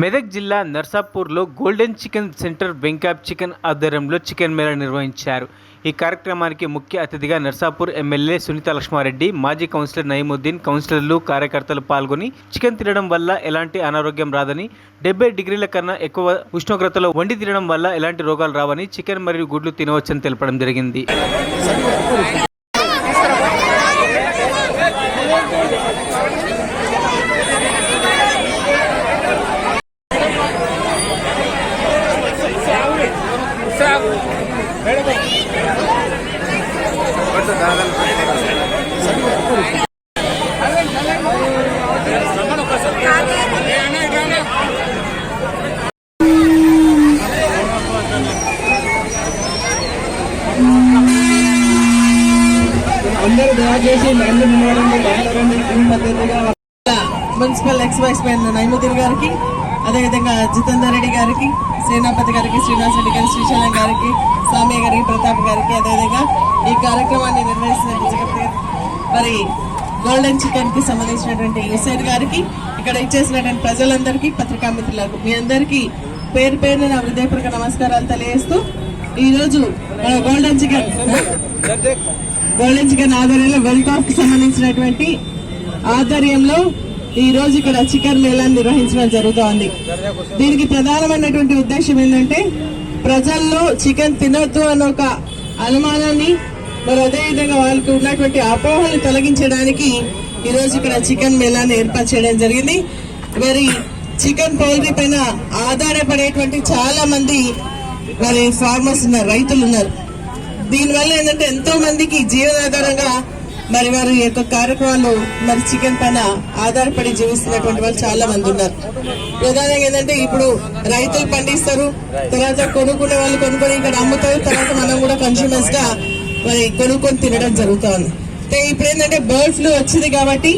మెదక్ జిల్లా నర్సాపూర్లో golden chicken centre వెంకాప్ chicken ఆధ్వర్యంలో chicken Mela నిర్వహించారు. ఈ కార్యక్రమానికి ముఖ్య అతిథిగా నర్సాపూర్ ఎమ్మెల్యే సునీత లక్ష్మారెడ్డి, మాజీ కౌన్సిలర్ నయీముద్దీన్, కౌన్సిలర్లు, కార్యకర్తలు పాల్గొని చికెన్ తినడం వల్ల ఎలాంటి అనారోగ్యం రాదని, 70 డిగ్రీల కన్నా ఎక్కువ ఉష్ణోగ్రతలో వండి తినడం వల్ల ఎలాంటి రోగాలు రావని, చికెన్ మరియు గుడ్లు తినవచ్చని తెలపడం జరిగింది. మున్సిపల్ ఎక్స్ వైస్ నయీముద్దీన్ గారికి, అదేవిధంగా జితేందర్ రెడ్డి గారికి, సేనాపతి గారికి, శ్రీనివాస్ రెడ్డి గారికి, శ్రీశైలం గారికి, సామయ్య గారికి, ప్రతాప్ గారికి, అదేవిధంగా ఈ కార్యక్రమాన్ని నిర్వహిస్తున్న మరి గోల్డెన్ చికెన్ కి సంబంధించినటువంటి హుసేన్ గారికి, ఇక్కడ ఇచ్చేసినటువంటి ప్రజలందరికీ, పత్రికా మిత్రులకు, మీ అందరికీ పేరు పేరున నా హృదయపూర్వక నమస్కారాలు తెలియజేస్తూ, ఈరోజు గోల్డెన్ చికెన్ ఆధ్వర్యంలో వెల్కాప్ కి సంబంధించినటువంటి ఆధ్వర్యంలో ఈ రోజు ఇక్కడ చికెన్ మేళాన్ని నిర్వహించడం జరుగుతోంది. దీనికి ప్రధానమైనటువంటి ఉద్దేశం ఏంటంటే ప్రజల్లో చికెన్ తినొద్దు అన్న ఒక అనుమానాన్ని, మరి అదేవిధంగా వాళ్ళకి ఉన్నటువంటి అపోహలు తొలగించడానికి ఈ రోజు ఇక్కడ చికెన్ మేళాన్ని ఏర్పాటు చేయడం జరిగింది. మరి చికెన్ పౌల్ట్రీ పైన ఆధారపడేటువంటి చాలా మంది మరి ఫార్మర్స్ ఉన్నారు, రైతులు ఉన్నారు. దీనివల్ల ఏంటంటే ఎంతో మందికి జీవనాధారంగా మరి వారి యొక్క కార్యక్రమాలు మరి చికెన్ పైన ఆధారపడి జీవిస్తున్నటువంటి వాళ్ళు చాలా మంది ఉన్నారు. ప్రధానంగా ఏంటంటే ఇప్పుడు రైతులు పండిస్తారు, తర్వాత కొనుక్కునే వాళ్ళు కొనుక్కొని ఇక్కడ అమ్ముతారు, తర్వాత మనం కూడా కన్స్యూమర్స్ గా మరి కొనుక్కొని తినడం జరుగుతుంది. ఇప్పుడు ఏంటంటే బర్డ్ ఫ్లూ వచ్చింది కాబట్టి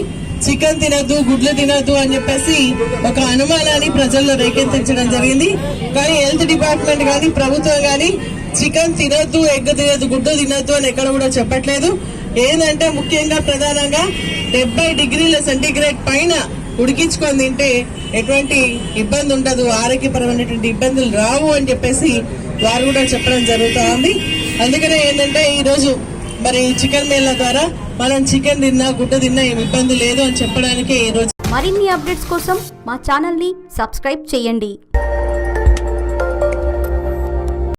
చికెన్ తినద్దు, గుడ్లు తినద్దు అని చెప్పేసి ఒక అనుమానాన్ని ప్రజల్లో రేకెత్తించడం జరిగింది. కానీ హెల్త్ డిపార్ట్మెంట్ కానీ ప్రభుత్వం కానీ చికెన్ తినద్దు, ఎగ్ తినద్దు, గుడ్డు తినద్దు అని ఎక్కడ కూడా చెప్పట్లేదు. ఏంటంటే ముఖ్యంగా ప్రధానంగా 70 డిగ్రీల సెంటీగ్రేడ్ పైన ఉడికించుకొని తింటే ఎటువంటి ఇబ్బంది ఉండదు, ఆరోగ్యపరమైనటువంటి ఇబ్బందులు రావు అని చెప్పేసి వారు కూడా చెప్పడం జరుగుతూ ఉంది. అందుకనే ఏంటంటే ఈ రోజు మరి చికెన్ మేళా ద్వారా మనం చికెన్ తిన్నా, గుడ్డు తిన్నా ఏమి ఇబ్బంది లేదు అని చెప్పడానికి ఈ రోజు. మరిన్ని అప్డేట్స్ కోసం మా ఛానల్ ని సబ్స్క్రైబ్ చేయండి.